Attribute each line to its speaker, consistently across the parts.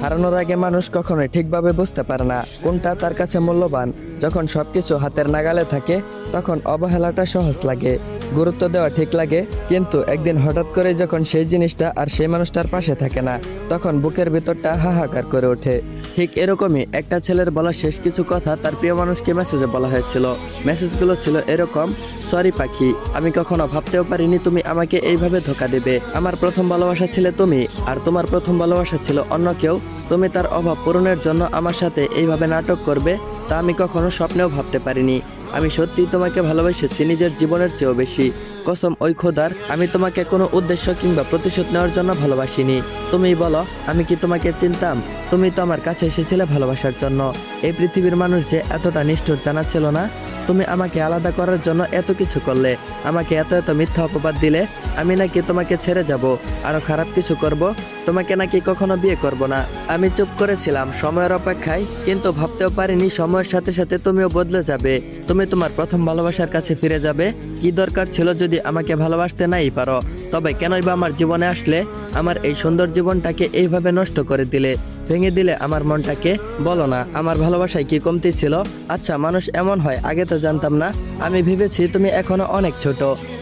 Speaker 1: হারানোর আগে মানুষ কখনোই ঠিকভাবে বুঝতে পারে না কোনটা তার কাছে মূল্যবান। যখন সবকিছু হাতের নাগালে থাকে তখন অবহেলাটা সহজ লাগে, গুরুত্ব দেওয়া ঠিক লাগে। কিন্তু একদিন হঠাৎ করে যখন সেই জিনিসটা আর সেই মানুষটার পাশে থাকে না, তখন বুকের ভিতরটা হাহাকার করে ওঠে। ঠিক এরকমই একটা ছেলের বলা শেষ কিছু কথা তার প্রিয় মানুষকে মেসেজে বলা হয়েছিল। মেসেজগুলো ছিল এরকম: সরি পাখি, আমি কখনো ভাবতেও পারিনি তুমি আমাকে এইভাবে ধোকা দেবে। আমার প্রথম ভালোবাসা ছিলে তুমি, আর তোমার প্রথম ভালোবাসা ছিল অন্য কেউ। তুমি তার অভাব পূরণের জন্য আমার সাথে এইভাবে নাটক করবে তা আমি কখনো স্বপ্নেও ভাবতে পারিনি। আমি সত্যি তোমাকে ভালোবেসেছি নিজের জীবনের চেয়েও বেশি। কসম ওই খোদার, আমি তোমাকে কোনো উদ্দেশ্য কিংবা প্রতিশোধ নেওয়ার জন্য ভালোবাসিনি। তুমি বলো, আমি কি তোমাকে চিনতাম? তুমি তো আমার কাছে এসেছিলে ভালোবাসার জন্য। এই পৃথিবীর মানুষ যে এতটা নিষ্ঠুর জানা ছিল না। তুমি আমাকে আলাদা করার জন্য এত কিছু করলে, আমাকে এত এত মিথ্যা অপবাদ দিলে। আমি নাকি তোমাকে ছেড়ে যাব, আরো খারাপ কিছু করব, তোমাকে নাকি কখনো বিয়ে করব না। আমি চুপ করেছিলাম সময়ের অপেক্ষায়, কিন্তু ভাবতেও পারিনি সময়ের সাথে সাথে তুমিও বদলে যাবে। তুমি তোমার প্রথম ভালোবাসার কাছে ফিরে যাবে। কি দরকার ছিল যদি আমাকে ভালোবাসতে নাই পারো? তবে কেনই বা আমার জীবনে আসলে? আমার এই সুন্দর জীবনটাকে এইভাবে নষ্ট করে দিলে, ভেঙে দিলে আমার মনটাকে। বলো না, আমার ভালোবাসায় কি কমতি ছিল? আচ্ছা, মানুষ এমন হয় আগে তো জানতাম না। আমি ভেবেছি তুমি এখনো অনেক ছোট,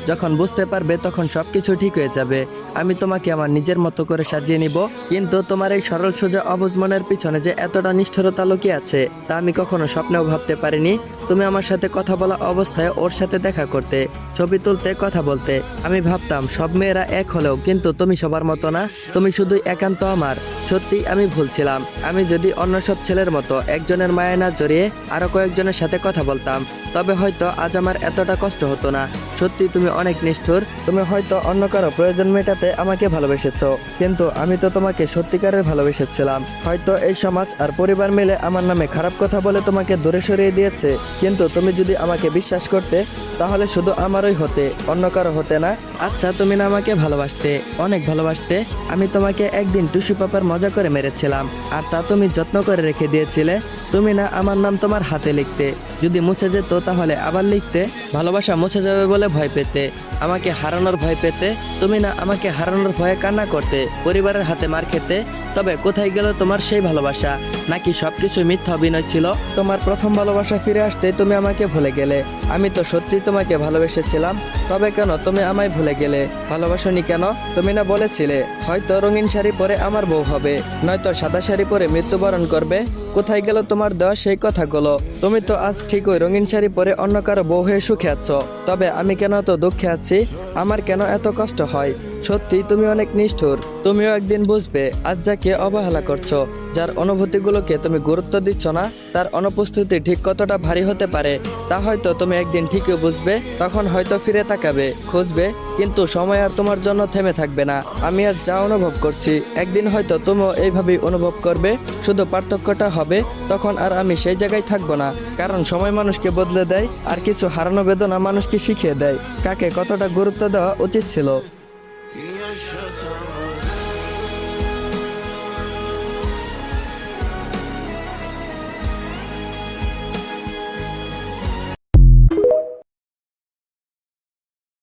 Speaker 1: যখন বুঝতে পারবে তখন সবকিছু ঠিক হয়ে যাবে। আমি তোমাকে আমার নিজের মতো করে সাজিয়ে নিব। কিন্তু তোমার এই সরল সোজা অবুঝ মনের পিছনে যে এতটা নিষ্ঠুরতা লুকিয়ে আছে তা আমি কখনো স্বপ্নেও ভাবতে পারিনি। তুমি আমার সাথে কথা বলা অবস্থায় ওর সাথে দেখা করতে, ছবি তুলতে, কথা বলতে। আমি ভাবতাম সব মেয়েরা এক হলেও, কিন্তু তুমি সবার মতো না। তুমি শুধুই একান্ত আমার। সত্যি আমি ভুল ছিলাম। আমি যদি অন্য সব ছেলের মতো একজনের মায়া না জড়িয়ে আরো কয়েকজনের সাথে কথা বলতাম, তবে হয়তো আজ আমার এতটা কষ্ট হতো না। সত্যি তুমি অনেক নিষ্ঠুর। তুমি হয়তো অন্য কারো প্রয়োজন মেটাতে আমাকে ভালোবেসেছো, কিন্তু আমি তো তোমাকে সত্যিকারের ভালোবেসেছিলাম। হয়তো এই সমাজ আর পরিবার মিলে আমার নামে খারাপ কথা বলে তোমাকে দূরে সরিয়ে দিয়েছে, কিন্তু তুমি যদি আমাকে বিশ্বাস করতে তাহলে শুধু আমারই হতে, অন্য কারো হতে না। আচ্ছা, তুমি না আমাকে ভালোবাসতে, অনেক ভালোবাসতে। আমি তোমাকে একদিন টুসু পাপার মজা করে মেরেছিলাম, আর তা তুমি যত্ন করে রেখে দিয়েছিলে। তুমি না আমার নাম তোমার হাতে লিখতে, যদি মুছে যেত তাহলে আবার লিখতে। ভালোবাসা মুছে যাবে বলে ভয় পেতে, আমাকে হারানোর ভয় পেতে। তুমি না আমাকে হারানোর ভয়ে কান্না করতে, পরিবারের হাতে মার খেতে। তবে কোথায় গেল তোমার সেই ভালোবাসা? নাকি সবকিছু মিথ্যা অভিনয় ছিল? তোমার প্রথম ভালোবাসা ফিরে আসতে তুমি আমাকে ভুলে গেলে। আমি তো সত্যি তোমাকে ভালোবেসেছিলাম, তবে কেন তুমি আমায় ভুলে গেলে? ভালোবাসনি কেন? তুমি না বলেছিলে হয়তো রঙিন শাড়ি পরে আমার বউ হবে, নয়তো সাদা শাড়ি পরে মৃত্যুবরণ করবে। কোথায় গেল তোমার দেওয়া সেই কথাগুলো? তুমি তো আজ ঠিকই রঙিন শাড়ি পরে অন্য কারো বউ হয়ে সুখে আছো, তবে আমি কেন তো দুঃখে আছি? আমার কেন এত কষ্ট হয়? সত্যি তুমি অনেক নিষ্ঠুর। তুমিও একদিন বুঝবে আজ যাকে অবহেলা করছো, যার অনুভূতিগুলোকে তুমি গুরুত্ব দিচ্ছ না, তার অনুপস্থিতি ঠিক কতটা ভারী হতে পারে তা হয়তো তুমি একদিন ঠিকই বুঝবে। তখন হয়তো ফিরে তাকাবে, খুঁজবে, কিন্তু সময় আর তোমার জন্য থেমে থাকবে না। আমি আজ যা অনুভব করছি একদিন হয়তো তুমিও এইভাবেই অনুভব করবে। শুধু পার্থক্যটা হবে তখন আর আমি সেই জায়গায় থাকবো না, কারণ সময় মানুষকে বদলে দেয়, আর কিছু হারানো বেদনা মানুষকে শিখিয়ে দেয় কাকে কতটা গুরুত্ব দেওয়া উচিত ছিল।